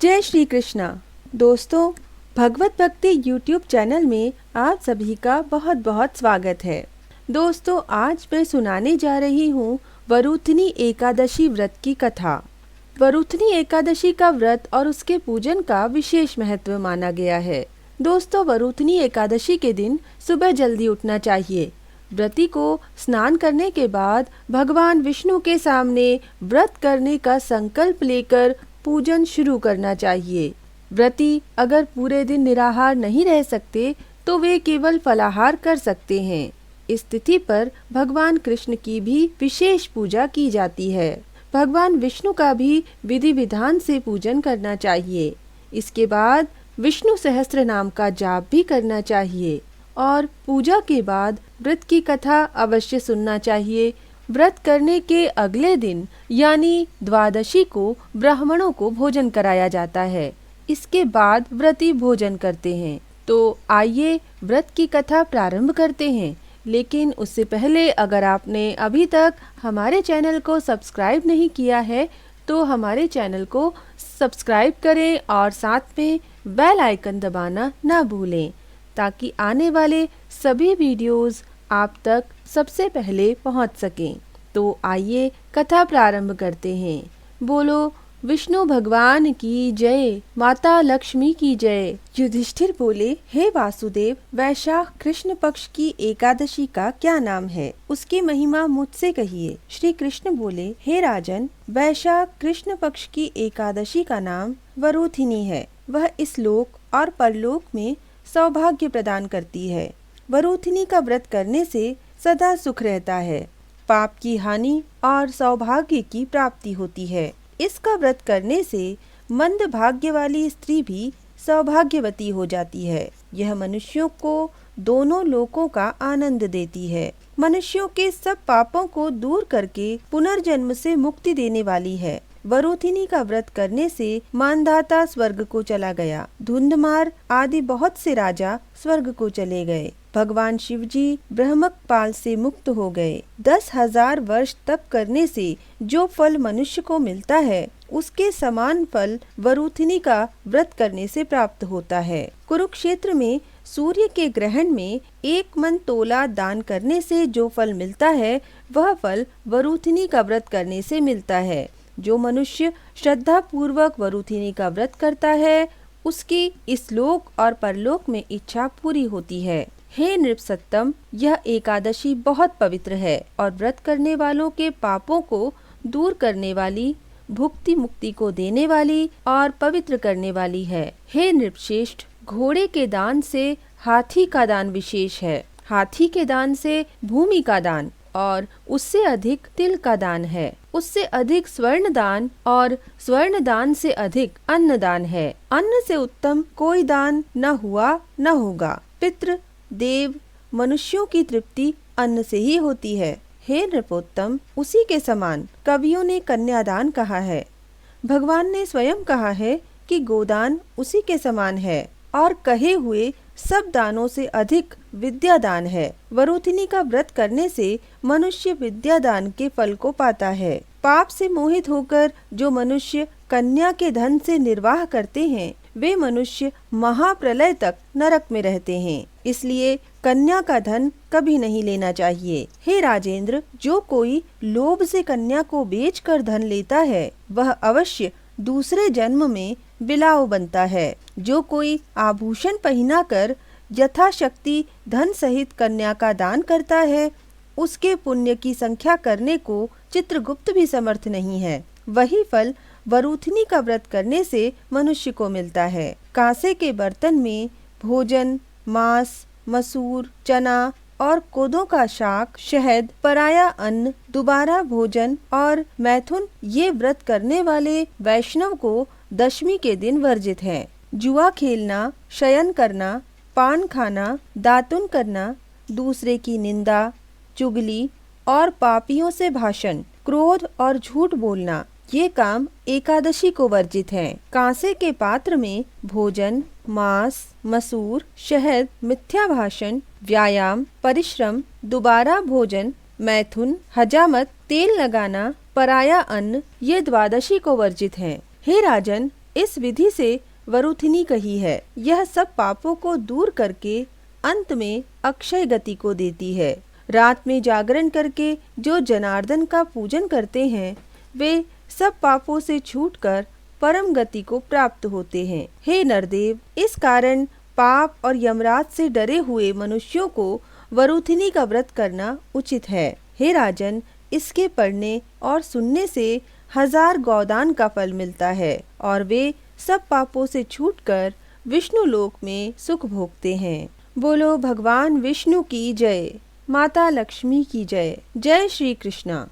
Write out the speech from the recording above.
जय श्री कृष्णा। दोस्तों, भगवत भक्ति यूट्यूब चैनल में आप सभी का बहुत बहुत स्वागत है। दोस्तों, आज मैं सुनाने जा रही हूँ वरुथनी एकादशी व्रत की कथा। वरुथनी एकादशी का व्रत और उसके पूजन का विशेष महत्व माना गया है। दोस्तों, वरुथनी एकादशी के दिन सुबह जल्दी उठना चाहिए। व्रती को स्नान करने के बाद भगवान विष्णु के सामने व्रत करने का संकल्प लेकर पूजन शुरू करना चाहिए। व्रती अगर पूरे दिन निराहार नहीं रह सकते तो वे केवल फलाहार कर सकते हैं। इस तिथि पर भगवान कृष्ण की भी विशेष पूजा की जाती है। भगवान विष्णु का भी विधि विधान से पूजन करना चाहिए। इसके बाद विष्णु सहस्त्र नाम का जाप भी करना चाहिए और पूजा के बाद व्रत की कथा अवश्य सुनना चाहिए। व्रत करने के अगले दिन यानी द्वादशी को ब्राह्मणों को भोजन कराया जाता है। इसके बाद व्रती भोजन करते हैं। तो आइए व्रत की कथा प्रारंभ करते हैं। लेकिन उससे पहले अगर आपने अभी तक हमारे चैनल को सब्सक्राइब नहीं किया है तो हमारे चैनल को सब्सक्राइब करें और साथ में बेल आइकन दबाना ना भूलें ताकि आने वाले सभी वीडियोस आप तक सबसे पहले पहुंच सकें। तो आइए कथा प्रारंभ करते हैं। बोलो विष्णु भगवान की जय, माता लक्ष्मी की जय। युधिष्ठिर बोले, हे वासुदेव, वैशाख कृष्ण पक्ष की एकादशी का क्या नाम है? उसकी महिमा मुझसे कहिए। श्री कृष्ण बोले, हे राजन, वैशाख कृष्ण पक्ष की एकादशी का नाम वरुथिनी है। वह इस लोक और परलोक में सौभाग्य प्रदान करती है। वरुथिनी का व्रत करने से सदा सुख रहता है, पाप की हानि और सौभाग्य की प्राप्ति होती है। इसका व्रत करने से मंद भाग्य वाली स्त्री भी सौभाग्यवती हो जाती है। यह मनुष्यों को दोनों लोकों का आनंद देती है। मनुष्यों के सब पापों को दूर करके पुनर्जन्म से मुक्ति देने वाली है। वरुथिनी का व्रत करने से मानधाता स्वर्ग को चला गया। धुंधमार आदि बहुत से राजा स्वर्ग को चले गए। भगवान शिवजी ब्रह्मपाल से मुक्त हो गए। 10,000 वर्ष तप करने से जो फल मनुष्य को मिलता है उसके समान फल वरुथिनी का व्रत करने से प्राप्त होता है। कुरुक्षेत्र में सूर्य के ग्रहण में 1 मन तोला दान करने से जो फल मिलता है वह फल वरुथिनी का व्रत करने से मिलता है। जो मनुष्य श्रद्धा पूर्वक वरुथिनी का व्रत करता है उसकी इस लोक और परलोक में इच्छा पूरी होती है। हे नृपसत्तम, यह एकादशी बहुत पवित्र है और व्रत करने वालों के पापों को दूर करने वाली, भुक्ति मुक्ति को देने वाली और पवित्र करने वाली है। हे नृपश्रेष्ठ, घोड़े के दान से हाथी का दान विशेष है। हाथी के दान से भूमि का दान और उससे अधिक तिल का दान है। उससे अधिक स्वर्ण दान और स्वर्ण दान से अधिक अन्न दान है। अन्न से उत्तम कोई दान न हुआ न होगा। पितृ देव मनुष्यों की तृप्ति अन्न से ही होती है। हे नृपोत्तम, उसी के समान कवियों ने कन्यादान कहा है। भगवान ने स्वयं कहा है कि गोदान उसी के समान है और कहे हुए सब दानों से अधिक विद्या दान है। वरुथिनी का व्रत करने से मनुष्य विद्या दान के फल को पाता है। पाप से मोहित होकर जो मनुष्य कन्या के धन से निर्वाह करते हैं वे मनुष्य महाप्रलय तक नरक में रहते हैं। इसलिए कन्या का धन कभी नहीं लेना चाहिए। हे राजेंद्र, जो कोई लोभ से कन्या को बेचकर धन लेता है वह अवश्य दूसरे जन्म में बिलाव बनता है। जो कोई आभूषण पहनाकर यथाशक्ति धन सहित कन्या का दान करता है उसके पुण्य की संख्या करने को चित्रगुप्त भी समर्थ नहीं है। वही फल वरुथिनी का व्रत करने से मनुष्य को मिलता है। कांसे के बर्तन में भोजन, मांस, मसूर, चना और कोदों का शाक, शहद, पराया अन्न, दोबारा भोजन और मैथुन ये व्रत करने वाले वैष्णव को दशमी के दिन वर्जित है। जुआ खेलना, शयन करना, पान खाना, दातुन करना, दूसरे की निंदा, चुगली और पापियों से भाषण, क्रोध और झूठ बोलना ये काम एकादशी को वर्जित हैं। कांसे के पात्र में भोजन, मांस, मसूर, शहद, मिथ्या भाषण, व्यायाम, परिश्रम, दोबारा भोजन, मैथुन, हजामत, तेल लगाना, पराया अन्न ये द्वादशी को वर्जित हैं। हे राजन, इस विधि से वरुथिनी कही है। यह सब पापों को दूर करके अंत में अक्षय गति को देती है। रात में जागरण करके जो जनार्दन का पूजन करते हैं वे सब पापों से छूटकर परम गति को प्राप्त होते हैं। हे नरदेव, इस कारण पाप और यमराज से डरे हुए मनुष्यों को वरुथिनी का व्रत करना उचित है। हे राजन, इसके पढ़ने और सुनने से 1000 गोदान का फल मिलता है और वे सब पापों से छूटकर विष्णु लोक में सुख भोगते हैं। बोलो भगवान विष्णु की जय, माता लक्ष्मी की जय। जय श्री कृष्णा।